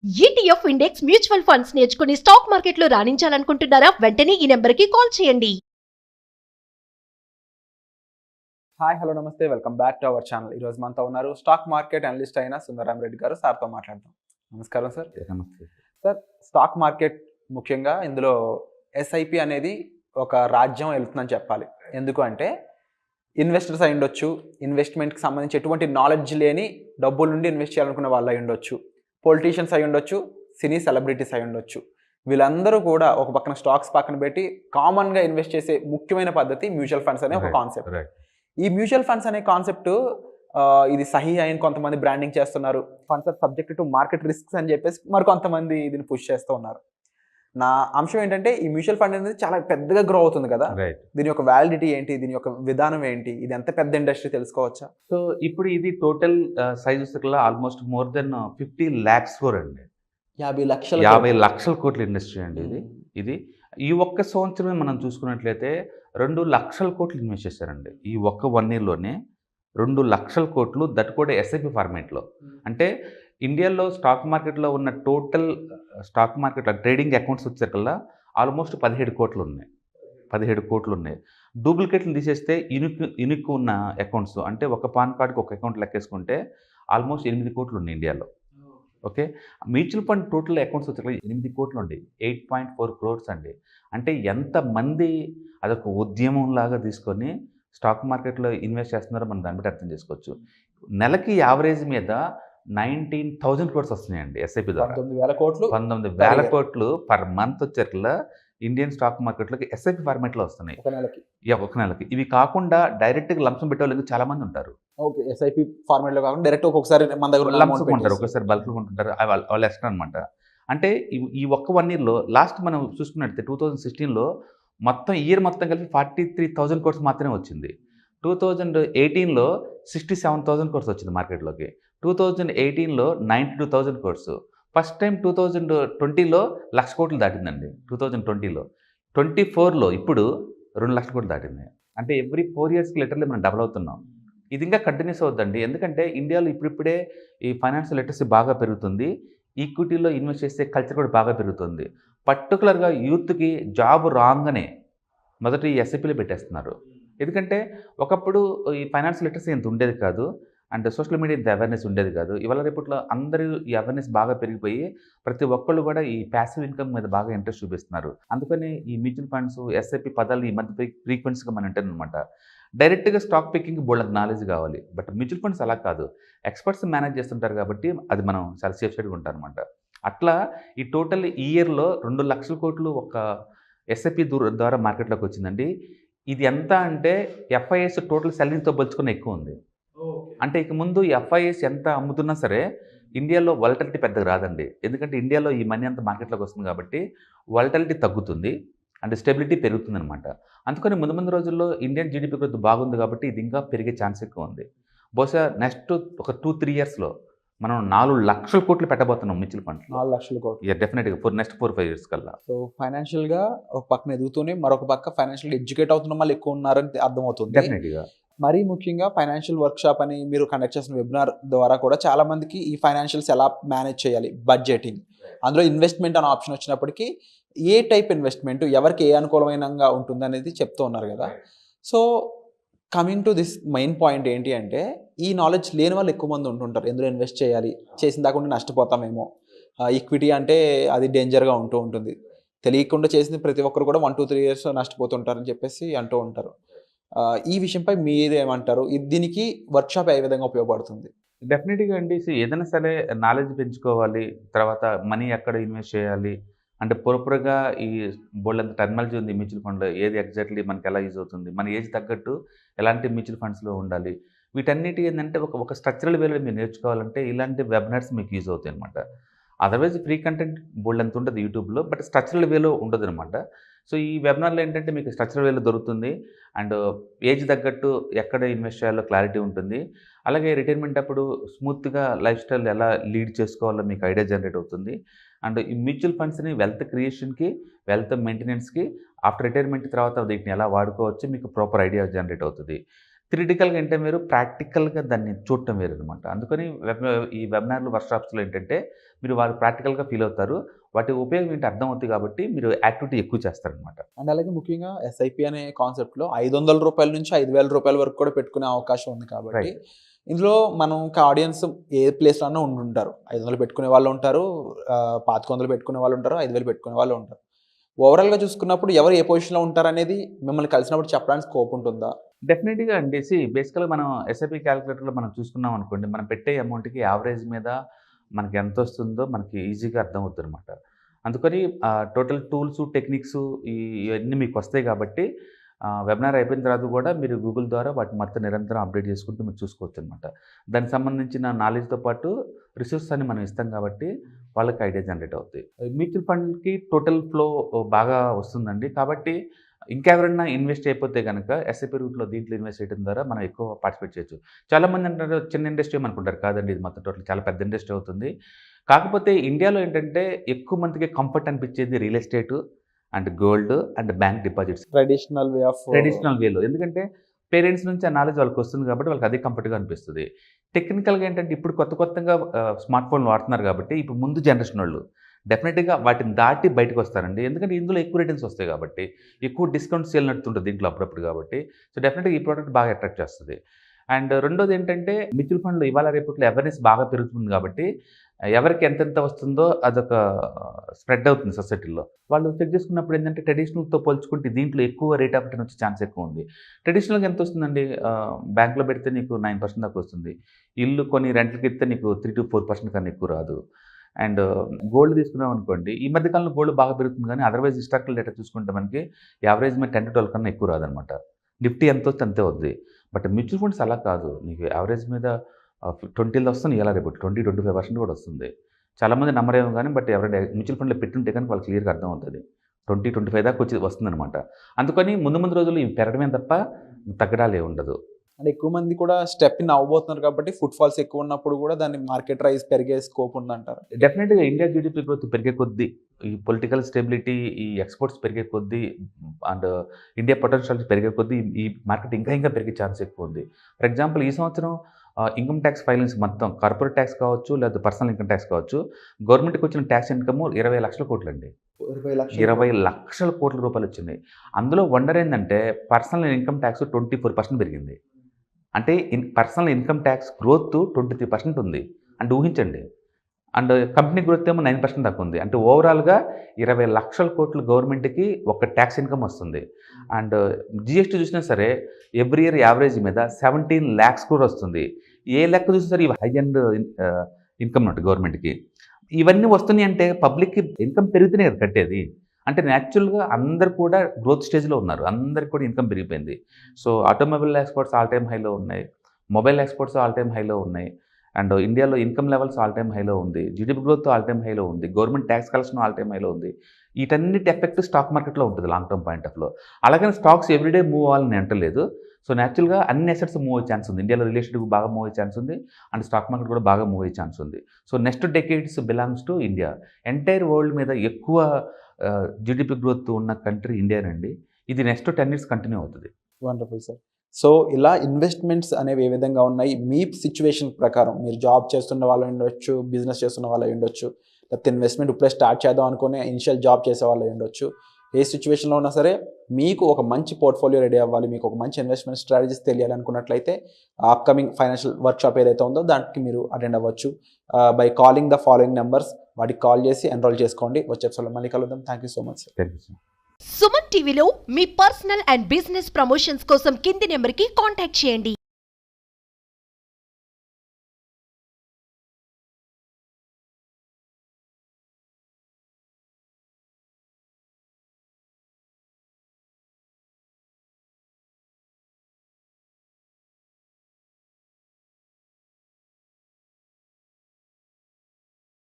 ETF index mutual funds నేర్చుకుని stock మార్కెట్లో రాణించాలనుకుంటున్నారా? వెంటనే ఈ నెంబర్కి కాల్ చేయండి. హాయ్ హలో నమస్తే welcome back to our channel. ఈరోజు మనతో ఉన్నారు స్టాక్ మార్కెట్ అనలిస్ట్ అయిన సుందర రామిరెడ్డి గారు. సార్తో మాట్లాడతాం. నమస్కారం సార్. నమస్తే సార్, స్టాక్ మార్కెట్ ముఖ్యంగా ఇందులో ఎస్ఐపి అనేది ఒక రాజ్యం వెళ్తుందని చెప్పాలి. ఎందుకు అంటే ఇన్వెస్టర్స్ అయి ఉండొచ్చు, ఇన్వెస్ట్మెంట్కి సంబంధించి ఎటువంటి నాలెడ్జ్ లేని డబ్బుల నుండి ఇన్వెస్ట్ చేయాలనుకునే వాళ్ళు అయి ఉండొచ్చు, పొలిటీషియన్స్ అయి ఉండొచ్చు, సినీ సెలబ్రిటీస్ అయి ఉండొచ్చు. వీళ్ళందరూ కూడా ఒక పక్కన స్టాక్స్ పక్కన పెట్టి కామన్గా ఇన్వెస్ట్ చేసే ముఖ్యమైన పద్ధతి మ్యూచువల్ ఫండ్స్ అనే ఒక కాన్సెప్ట్. ఈ మ్యూచువల్ ఫండ్స్ అనే కాన్సెప్ట్ ఇది సహీ అయిన కొంతమంది బ్రాండింగ్ చేస్తున్నారు. Funds are subject to market risks అని చెప్పేసి మరి కొంతమంది దీన్ని పుష్ చేస్తూ ఉన్నారు. నా అంశం ఏంటంటే ఈ మ్యూచువల్ ఫండ్ అనేది చాలా పెద్దగా గ్రో అవుతుంది కదా. దీని యొక్క వ్యాలిడిటీ ఏంటి, దీని యొక్క విధానం ఏంటి, ఇది ఎంత పెద్ద ఇండస్ట్రీ తెలుసుకోవచ్చా? సో ఇప్పుడు ఇది total sizes almost more than 50 lakhs crore అండి. 50 లక్షల కోట్ల ఇండస్ట్రీ అండి ఇది. ఈ ఒక్క సంవత్సరమే మనం చూసుకున్నట్లయితే 2 లక్షల కోట్లు ఇన్వెస్ట్ చేశారండి. ఈ ఒక్క 1 yearలోనే 2 లక్షల కోట్లు, దట్ కూడా ఎస్ఐపి ఫార్మేట్లో. అంటే ఇండియాలో స్టాక్ మార్కెట్లో ఉన్న టోటల్ స్టాక్ మార్కెట్లో ట్రేడింగ్ అకౌంట్స్ వచ్చేకల్లా ఆల్మోస్ట్ 17 కోట్లు ఉన్నాయి. 17 కోట్లు ఉన్నాయి. డూప్లికేట్లు తీసేస్తే యూనిక్ ఉన్న అకౌంట్స్ అంటే ఒక పాన్ కార్డుకి ఒక అకౌంట్ లెక్కేసుకుంటే ఆల్మోస్ట్ 8 కోట్లు ఉన్నాయి ఇండియాలో. Okay, mutual fund total accounts వచ్చే 8 కోట్లు ఉండి 8.4 crores అండి. అంటే ఎంతమంది అదొక ఉద్యమం లాగా తీసుకొని స్టాక్ మార్కెట్లో ఇన్వెస్ట్ చేస్తున్నారో మనం దాన్ని బట్టి అర్థం చేసుకోవచ్చు. నెలకి యావరేజ్ మీద 19,000 crores వస్తున్నాయండి ఎస్ఐపి ద్వారా. 19,000 కోట్లు పర్ మంత్ వచ్చేట్లా ఇండియన్ స్టాక్ మార్కెట్లోకి ఎస్ఐపి ఫార్మేట్లో వస్తున్నాయి ఒక నెలకి. ఇవి కాకుండా డైరెక్ట్గా లంసం పెట్టే వాళ్ళు చాలా మంది ఉంటారు. ఓకే, ఎస్ఐపి ఫార్మేట్లో కాకుండా డైరెక్ట్ ఒక్కొక్కసారి మన దగ్గర లంసం ఉంటారు, ఒక్కొక్కసారి బల్క్లో ఉంటుంటారు. వాళ్ళు ఎక్స్ట్రా అనమాట. అంటే ఈ ఒక్క 1 yearలో లాస్ట్ మనం చూసుకున్నట్లయితే 2016లో మొత్తం ఇయర్ మొత్తం కలిపి 43,000 crores మాత్రమే వచ్చింది. 2018లో 67,000 crores వచ్చింది మార్కెట్లోకి. 2018లో 92,000 crores. ఫస్ట్ టైం 2020లో 1,00,000 కోట్లు దాటిందండి. 2020లో 24లో ఇప్పుడు 2 లక్షల కోట్లు దాటింది. అంటే ఎవ్రీ 4 yearsకి లిటరల్లీ మనం డబుల్ అవుతున్నాం. ఇది ఇంకా కంటిన్యూస్ అవుతుందండి. ఎందుకంటే ఇండియాలో ఇప్పుడిప్పుడే ఈ ఫైనాన్షియల్ లిటరసీ బాగా పెరుగుతుంది. ఈక్విటీలో ఇన్వెస్ట్ చేసే కల్చర్ కూడా బాగా పెరుగుతుంది. పర్టికులర్గా యూత్కి జాబ్ రాగానే మొదట ఈ ఎస్ఐపీలో పెట్టేస్తున్నారు. ఎందుకంటే ఒకప్పుడు ఈ ఫైనాన్షియల్ లిటరసీ ఇంత ఉండేది కాదు, అండ్ సోషల్ మీడియా ఇంత అవేర్నెస్ ఉండేది కాదు. ఇవాళ రేపట్లో అందరూ ఈ అవేర్నెస్ బాగా పెరిగిపోయి ప్రతి ఒక్కళ్ళు కూడా ఈ ప్యాసివ్ ఇన్కమ్ మీద బాగా ఇంట్రెస్ట్ చూపిస్తున్నారు. అందుకని ఈ మ్యూచువల్ ఫండ్స్, ఎస్ఐపి పదాలు ఈ మధ్య ఫ్రీక్వెన్సీగా మనం వింటానమాట. డైరెక్ట్గా స్టాక్ పికింగ్ బోల్డ్ నాలెడ్జ్ కావాలి. బట్ మ్యూచువల్ ఫండ్స్ అలా కాదు, ఎక్స్పర్ట్స్ మేనేజ్ చేస్తుంటారు కాబట్టి అది మనం చాలా సేఫ్ సైడ్గా ఉంటాం అనమాట. అట్లా ఈ టోటల్ ఈ ఇయర్లో 2 లక్షల కోట్లు ఒక ఎస్ఐపి ద్వారా మార్కెట్లోకి వచ్చిందండి. ఇది ఎంత అంటే ఎఫ్ఐఎస్ టోటల్ సెల్లింగ్తో పోల్చుకుని ఎక్కువ ఉంది. అంటే ఇక ముందు ఎఫ్ఐఎస్ ఎంత అమ్ముతున్నా సరే ఇండియాలో వాలటిలిటీ పెద్దగా రాదండి. ఎందుకంటే ఇండియాలో ఈ మనీ అంతా మార్కెట్లోకి వస్తుంది కాబట్టి వాలటిలిటీ తగ్గుతుంది అండ్ స్టెబిలిటీ పెరుగుతుంది అనమాట. అందుకని ముందు రోజుల్లో ఇండియన్ జీడిపి గ్రోత్ బాగుంది కాబట్టి ఇది ఇంకా పెరిగే ఛాన్స్ ఎక్కువ ఉంది. బహుశా నెక్స్ట్ ఒక 2-3 yearsలో మనం 4 లక్షల కోట్లు పెట్టబోతున్నాం మ్యూచువల్ ఫండ్. 4 లక్షల కోట్లు డెఫినెట్గా నెక్స్ట్ 4-5 years కల్లా. సో ఫైనాన్షియల్గా ఒక పక్కన ఎదుగుతూనే మరొక పక్క ఫైనాన్షియల్గా ఎడ్యుకేట్ అవుతున్న వాళ్ళు ఎక్కువ ఉన్నారని అర్థమవుతుంది. డెఫినెట్గా మరీ ముఖ్యంగా ఫైనాన్షియల్ వర్క్షాప్ అని మీరు కండక్ట్ చేసిన వెబినార్ ద్వారా కూడా చాలా మందికి ఈ ఫైనాన్షియల్స్ ఎలా మేనేజ్ చేయాలి, బడ్జెటింగ్, అందులో ఇన్వెస్ట్మెంట్ అనే ఆప్షన్ వచ్చినప్పటికీ ఏ టైప్ ఇన్వెస్ట్మెంట్ ఎవరికి ఏ అనుకూలమైనగా ఉంటుంది అనేది చెప్తూ ఉన్నారు కదా. So coming to this main point ఏంటి అంటే ఈ నాలెడ్జ్ లేని వాళ్ళు ఎక్కువ మంది ఉంటుంటారు. ఎందులో ఇన్వెస్ట్ చేయాలి, చేసిన దాకా నష్టపోతామేమో, ఈక్విటీ అంటే అది డేంజర్గా ఉంటుంది, తెలియకుండా చేసిన ప్రతి ఒక్కరు కూడా 1-2-3 years నష్టపోతుంటారని చెప్పేసి అంటూ ఉంటారు. ఈ విషయంపై మీరేమంటారు? దీనికి వర్క్షాప్ ఏ విధంగా ఉపయోగపడుతుంది? డెఫినెట్గా అండి. ఏదైనా సరే నాలెడ్జ్ పెంచుకోవాలి, తర్వాత మనీ ఎక్కడ ఇన్వెస్ట్ చేయాలి అంటే పొరపురగా ఈ బోల్డంత టెక్నాలజీ ఉంది మ్యూచువల్ ఫండ్లో. ఏది ఎగ్జాక్ట్లీ మనకి ఎలా యూజ్ అవుతుంది, మన ఏజ్ తగ్గట్టు ఎలాంటి మ్యూచువల్ ఫండ్స్లో ఉండాలి, వీటన్నిటి ఏంటంటే ఒక స్ట్రక్చరల్ వేలో మీరు నేర్చుకోవాలంటే ఇలాంటి వెబినార్స్ మీకు యూజ్ అవుతాయి అనమాట. అదర్వైజ్ ఫ్రీ కంటెంట్ బోల్డ్ ఎంత ఉంటుంది యూట్యూబ్లో, బట్ స్ట్రక్చరల్ వేలో ఉండదు అనమాట. సో ఈ వెబినార్లో ఏంటంటే మీకు స్ట్రక్చరల్ వేలో దొరుకుతుంది అండ్ ఏజ్ తగ్గట్టు ఎక్కడ ఇన్వెస్ట్ చేయాలో క్లారిటీ ఉంటుంది. అలాగే రిటైర్మెంట్ అప్పుడు స్మూత్గా లైఫ్ స్టైల్ ఎలా లీడ్ చేసుకోవాలో మీకు ఐడియా జనరేట్ అవుతుంది. అండ్ ఈ మ్యూచువల్ ఫండ్స్ని వెల్త్ క్రియేషన్కి, వెల్త్ మెయింటెనెన్స్కి, ఆఫ్టర్ రిటైర్మెంట్ తర్వాత వీటిని ఎలా వాడుకోవచ్చు మీకు ప్రాపర్ ఐడియా జనరేట్ అవుతుంది. థియరిటికల్‌గా అంటే వేరు, ప్రాక్టికల్‌గా దాన్ని చూడటం వేరు అనమాట. అందుకని ఈ వెబినార్‌లు, వర్క్‌షాప్స్‌లో ఏంటంటే మీరు వారు ప్రాక్టికల్‌గా ఫీల్ అవుతారు. వాటి ఉపయోగం ఏంటి అర్థమవుద్ది కాబట్టి మీరు యాక్టివిటీ ఎక్కువ చేస్తారనమాట. అండ్ అలాగే ముఖ్యంగా ఎస్ఐపి అనే కాన్సెప్ట్‌లో రూ. 500 నుంచి రూ. 5,000 వరకు కూడా పెట్టుకునే అవకాశం ఉంది కాబట్టి, రైట్. ఇందులో మనకి ఆడియన్స్ ఏ ప్లేస్‌లో అన్నా ఉండుంటారు. 500 పెట్టుకునే వాళ్ళు ఉంటారు, 2500 పెట్టుకునే వాళ్ళు ఉంటారు, 5,000 పెట్టుకునే వాళ్ళు ఉంటారు. ఓవరాల్‌గా చూసుకున్నప్పుడు ఎవరు ఏ పొజిషన్‌లో ఉంటారనేది మిమ్మల్ని కలిసినప్పుడు చెప్పడానికి స్కోప్ ఉంటుందా? డెఫినెట్‌గా అండి. బేసికల్‌గా మనం ఎస్ఐపి క్యాలిక్యులేటర్‌లో మనం చూసుకున్నాం అనుకోండి, మనం పెట్టే అమౌంట్‌కి యావరేజ్ మీద మనకి ఎంతొస్తుందో మనకి ఈజీగా అర్థమవుద్దనమాట. అందుకని టోటల్ టూల్సు, టెక్నిక్సు ఇయన్నీ మీకొస్తాయి కాబట్టి వెబినార్ అయిపోయిన తర్వాత కూడా మీరు గూగుల్ ద్వారా వాటిని మొత్తం నిరంతరం అప్డేట్ చేసుకుంటూ మీరు చూసుకోవచ్చనమాట. దానికి సంబంధించిన నాలెడ్జ్‌తో పాటు రిసోర్స్ అన్ని మనం ఇస్తాం కాబట్టి వాళ్ళకి ఐడియా జనరేట్ అవుతాయి. మ్యూచువల్ ఫండ్‌కి టోటల్ ఫ్లో బాగా వస్తుందండి. కాబట్టి ఇంకెవరైనా ఇన్వెస్ట్ అయిపోతే గనక ఎస్ఐపి రూట్‌లో దీంట్లో ఇన్వెస్ట్ చేయడం ద్వారా మనం ఎక్కువ పార్టిసిపేట్ చేయొచ్చు. చాలామంది అంటారు చిన్న ఇండస్ట్రీ అనుకుంటారు. కాదండి, ఇది మొత్తం టోటల్ చాలా పెద్ద ఇండస్ట్రీ అవుతుంది. కాకపోతే ఇండియాలో ఏంటంటే ఎక్కువ మందికి కంఫర్ట్ అనిపించేది real estate and gold and bank deposits. Traditional way of traditional వేలో. ఎందుకంటే పేరెంట్స్ నుంచి ఆ నాలెడ్జ్ వాళ్ళకొస్తుంది కాబట్టి వాళ్ళకి అదే కంఫర్ట్‌గా అనిపిస్తది. టెక్నికల్‌గా ఏంటంటే ఇప్పుడు కొత్తగా స్మార్ట్ ఫోన్‌లు వాడుతున్నారు కాబట్టి ఇప్పుడు ముందు జనరేషనోళ్ళు డెఫినిట్‌గా వాటిని దాటి బయటకొస్తారండి. ఎందుకంటే ఇందులో ఎక్కువ రిటర్న్స్ వస్తాయి కాబట్టి. ఎక్కువ డిస్కౌంట్ సేల్ నడుతుంటది దీంట్లో అప్పుడప్పుడు కాబట్టి. సో, డెఫినిట్‌గా ఈ ప్రొడక్ట్ బాగా అట్రాక్ట్ చేస్తది. అండ్ రెండోదేంటంటే మ్యూచువల్ ఫండ్‌లో ఇవాళ రేపట్లో అవేర్‌నెస్ బాగా పెరుగుతుంది కాబట్టి ఎవరికి ఎంతెంత వస్తుందో అదొక స్ప్రెడ్ అవుతుంది సొసైటీలో. వాళ్ళు చెక్ చేసుకున్నప్పుడు ఏంటంటే ట్రెడిషనల్‌తో పోల్చుకుంటే దీంట్లో ఎక్కువ రేట్ ఆఫ్ రిటర్న్ వచ్చే ఛాన్స్ ఎక్కువుంది. ట్రెడిషనల్‌గా ఎంతొస్తుందండి? బ్యాంక్‌లో పెడితే నీకు 9% దాకా వస్తుంది. ఇల్లు కొని రెంట్‌లకిస్తే నీకు 3-4% కన్నా ఎక్కువ రాదు. అండ్ గోల్డ్ తీసుకున్నామనుకోండి, ఈ మధ్య కాలంలో గోల్డ్ బాగా పెరుగుతుంది కానీ అదర్‌వైజ్ హిస్టారికల్ డేటా చూసుకుంటే మనకి యావరేజ్ మీద 10-12 కన్నా ఎక్కువ రాదనమాట. నిఫ్టీ ఎంతొస్తే అంతే అవుద్ది. బట్ మ్యూచువల్ ఫండ్స్ అలా కాదు. నీకు యావరేజ్ మీద 20లో వస్తుంది ఇయాల రేపు 20-25% కూడా వస్తుంది. చాలామంది నమ్మరేమో గానీ బట్ ఎవరైనా మ్యూచువల్ ఫండ్‌లో పెట్టుంటే కనుక వాళ్ళకి క్లియర్‌గా అర్థమవుతది. 20-25 దాకా వస్తుందనమాట. అందుకని ముందు రోజుల్లో ఇవి పెరగడమే తప్ప తగ్గడాలే ఉండదు. అంటే ఎక్కువ మంది కూడా స్టెప్ ఇన్ అవ్వబోతున్నారు కాబట్టి ఫుట్ ఫాల్స్ ఎక్కువ ఉన్నప్పుడు కూడా దాన్ని మార్కెట్ రైజ్ పెరిగే స్కోప్ ఉందంటారు. డెఫినెట్‌గా ఇండియా జీడీపీ గ్రోత్ పెరిగే కొద్దీ, ఈ పొలిటికల్ స్టెబిలిటీ, ఈ ఎక్స్‌పోర్ట్స్ పెరిగే కొద్దీ అండ్ ఇండియా పొటెన్షియల్ పెరిగే కొద్దీ ఈ మార్కెట్ ఇంకా పెరిగే ఛాన్స్ ఎక్కువ ఉంది. ఫర్ ఎగ్జాంపుల్ ఈ సంవత్సరం ఇన్‌కమ్ టాక్స్ ఫైలింగ్స్ మొత్తం కార్పొరేట్ టాక్స్ కావచ్చు, లేదా పర్సనల్ ఇన్‌కమ్ టాక్స్ కావచ్చు, గవర్నమెంట్‌కి వచ్చిన టాక్స్ ఇన్‌కమ్ 20,00,000 కోట్లండి. 20,00,000 కోట్ల రూపాయలొచ్చింది. అందులో వండర్ ఏందంటే పర్సనల్ ఇన్‌కమ్ టాక్స్ 24% పెరిగింది. అంటే పర్సనల్ ఇన్‌కమ్ టాక్స్ గ్రోత్ 23% ఉంది. అంటే ఊహించండి. అండ్ కంపెనీ గ్రోత్ ఏమో 9% దాకా ఉంది. అంటే ఓవరాల్‌గా 20,00,000 కోట్లు గవర్నమెంట్‌కి ఒక టాక్స్ ఇన్‌కమ్ వస్తుంది. అండ్ జీఎస్టీ చూసినా సరే ఎవ్రీ ఇయర్ యావరేజ్ మీద 17,00,000 కూడా వస్తుంది. ఏ లెక్క చూసినా సరే ఇవి హై ఎండ్ ఇన్‌కమ్ అన్నట్టు గవర్నమెంట్‌కి. ఇవన్నీ వస్తున్నాయి అంటే పబ్లిక్‌కి ఇన్‌కమ్ పెరిగితేనే కదా కట్టేది. అంటే నేచురల్‌గా అందరూ కూడా గ్రోత్ స్టేజ్‌లో ఉన్నారు. అందరికి కూడా ఇన్‌కమ్ పెరిగిపోయింది. So, automobile exports all time హైలో ఉన్నాయి. మొబైల్ ఎక్స్‌పోర్ట్స్ ఆల్ టైమ్ హైలో ఉన్నాయి. అండ్ ఇండియాలో ఇన్‌కమ్ లెవెల్స్ ఆల్ టైమ్ హైలో ఉంది. జీడీపీ గ్రోత్ ఆల్ టైమ్ హైలో ఉంది. Government talks collection all time హైలో ఉంది. వీటన్నిటి ఎఫెక్ట్ స్టాక్ మార్కెట్‌లో ఉంటుంది లాంగ్ టర్మ్ పాయింట్ ఆఫ్‌లో. అలాగని స్టాక్స్ ఎవ్రీడే మూవ్ అవ్వాలని నేను అంటలేదు. సో, నేచురల్‌గా అన్ని అసెట్స్ మూవ్ అయ్యే ఛాన్స్ ఉంది. ఇండియాలో రియల్ ఎస్టేట్ బాగా మూవ్ అయ్యే ఛాన్స్ ఉంది. అండ్ స్టాక్ మార్కెట్ కూడా బాగా మూవ్ అయ్యే ఛాన్స్ ఉంది. So, next decades belongs to India. Entire world మీద ఎక్కువ జీడీపీ గ్రోత్ ఉన్న కంట్రీ ఇండియానండి. ఇది నెక్స్ట్ 10 ఇయర్స్ కంటిన్యూ అవుతది. Wonderful sir. సో, ఇలా ఇన్వెస్ట్‌మెంట్స్ అనేవి ఏ విధంగా ఉన్నాయి? మీ సిట్యుయేషన్ ప్రకారం మీరు జాబ్ చేస్తున్న వాళ్ళు అయ్యుండొచ్చు, బిజినెస్ చేస్తున్న వాళ్ళు అయ్యుండొచ్చు, లేకపోతే ఇన్వెస్ట్‌మెంట్ ఇప్పుడే స్టార్ట్ చేద్దాం అనుకుని ఇనిషియల్ జాబ్ చేసేవాళ్ళు అయ్యుండొచ్చు. ఏ సిట్యుయేషన్‌లో ఉన్నా సరే మీకు ఒక మంచి పోర్ట్‌ఫోలియో రెడీ అవ్వాలి, మీకు ఒక మంచి ఇన్వెస్ట్‌మెంట్ స్ట్రాటజీస్ తెలియాలనుకున్నట్లయితే అప్‌కమింగ్ ఫైనాన్షియల్ వర్క్‌షాప్ ఏదైతే ఉందో దానికి మీరు అటెండ్ అవ్వచ్చు. By calling the following numbers వాటికి కాల్ చేసి ఎన్రోల్ చేసుకోండి. వచ్చే ఎపిసోడ్‌లో మళ్ళీ కలుద్దాం. Thank you so much sir. Thank you sir. Suman టీవీలో మీ పర్సనల్ అండ్ బిజినెస్ ప్రమోషన్స్ కోసం కింది నెంబర్కి కాంటాక్ట్ చేయండి.